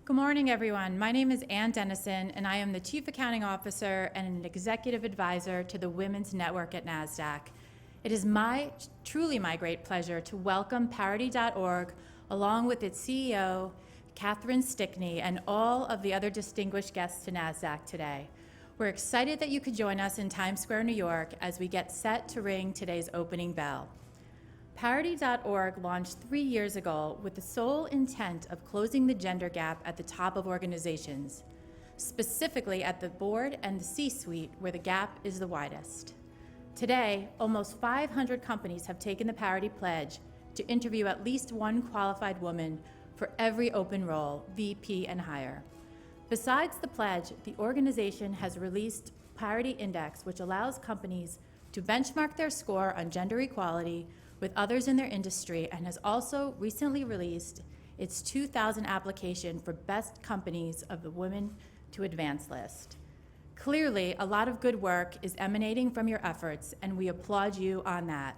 Good morning, everyone. My name is Ann Dennison, and I am the Chief Accounting Officer and an Executive Advisor to the Women's Network at Nasdaq. It is truly my great pleasure to welcome Parity.org, along with its CEO, Catherine Stickney, and all of the other distinguished guests to Nasdaq today. We're excited that you could join us in Times Square, New York, as we get set to ring today's opening bell. Parity.org launched 3 years ago with the sole intent of closing the gender gap at the top of organizations, specifically at the board and the C-suite, where the gap is the widest. Today, almost 500 companies have taken the Parity Pledge to interview at least one qualified woman for every open role, VP and higher. Besides the pledge, the organization has released Parity Index, which allows companies to benchmark their score on gender equality with others in their industry, and has also recently released its 2000 application for best companies of the Women to Advance list. Clearly, a lot of good work is emanating from your efforts, and we applaud you on that.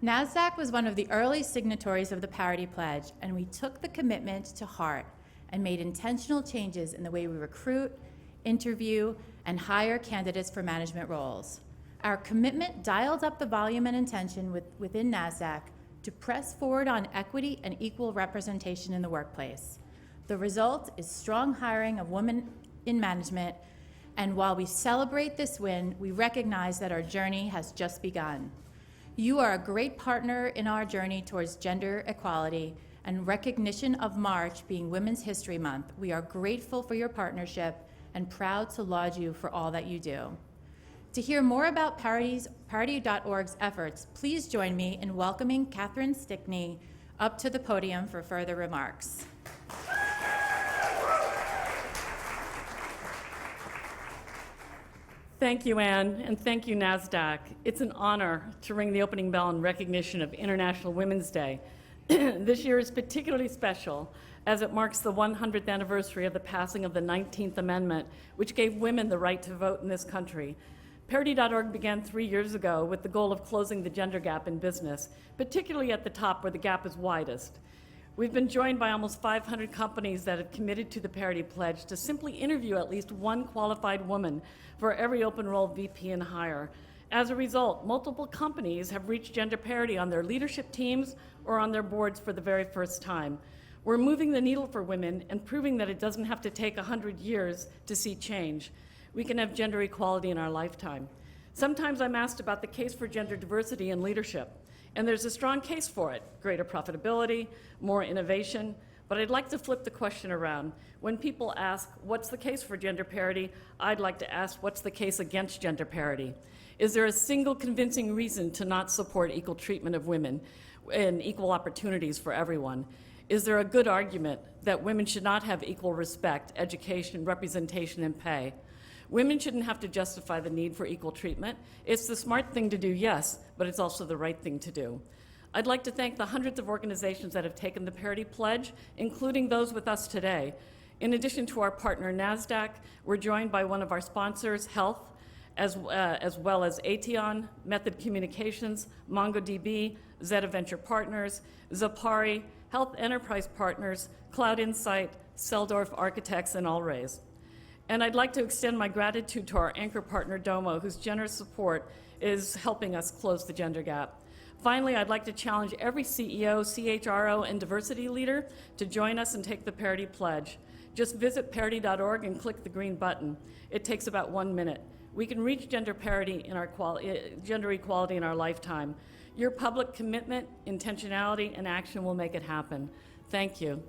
Nasdaq was one of the early signatories of the Parity Pledge, and we took the commitment to heart and made intentional changes in the way we recruit, interview, and hire candidates for management roles. Our commitment dialed up the volume and intention within Nasdaq to press forward on equity and equal representation in the workplace. The result is strong hiring of women in management, and while we celebrate this win, we recognize that our journey has just begun. You are a great partner in our journey towards gender equality and recognition of March being Women's History Month. We are grateful for your partnership and proud to laud you for all that you do. To hear more about Parity.org's efforts, please join me in welcoming Catherine Stickney up to the podium for further remarks. Thank you, Ann, and thank you, Nasdaq. It's an honor to ring the opening bell in recognition of International Women's Day. This year is particularly special as it marks the 100th anniversary of the passing of the 19th Amendment, which gave women the right to vote in this country. Parity.org began 3 years ago with the goal of closing the gender gap in business, particularly at the top where the gap is widest. We've been joined by almost 500 companies that have committed to the Parity Pledge to simply interview at least one qualified woman for every open role VP and higher. As a result, multiple companies have reached gender parity on their leadership teams or on their boards for the very first time. We're moving the needle for women and proving that it doesn't have to take 100 years to see change. We can have gender equality in our lifetime. Sometimes I'm asked about the case for gender diversity in leadership, and there's a strong case for it: greater profitability, more innovation. But I'd like to flip the question around. When people ask, what's the case for gender parity, I'd like to ask, what's the case against gender parity? Is there a single convincing reason to not support equal treatment of women and equal opportunities for everyone? Is there a good argument that women should not have equal respect, education, representation, and pay? Women shouldn't have to justify the need for equal treatment. It's the smart thing to do, yes, but it's also the right thing to do. I'd like to thank the hundreds of organizations that have taken the Parity Pledge, including those with us today. In addition to our partner Nasdaq, we're joined by one of our sponsors, Health, as well as Aetion, Method Communications, MongoDB, Zetta Venture Partners, Zipari, Health Enterprise Partners, CloudInsyte, Selldorf Architects, and Allraise. And I'd like to extend my gratitude to our anchor partner, Domo, whose generous support is helping us close the gender gap. Finally, I'd like to challenge every CEO, CHRO, and diversity leader to join us and take the Parity Pledge. Just visit Parity.org and click the green button. It takes about 1 minute. We can reach gender parity in our gender equality in our lifetime. Your public commitment, intentionality, and action will make it happen. Thank you.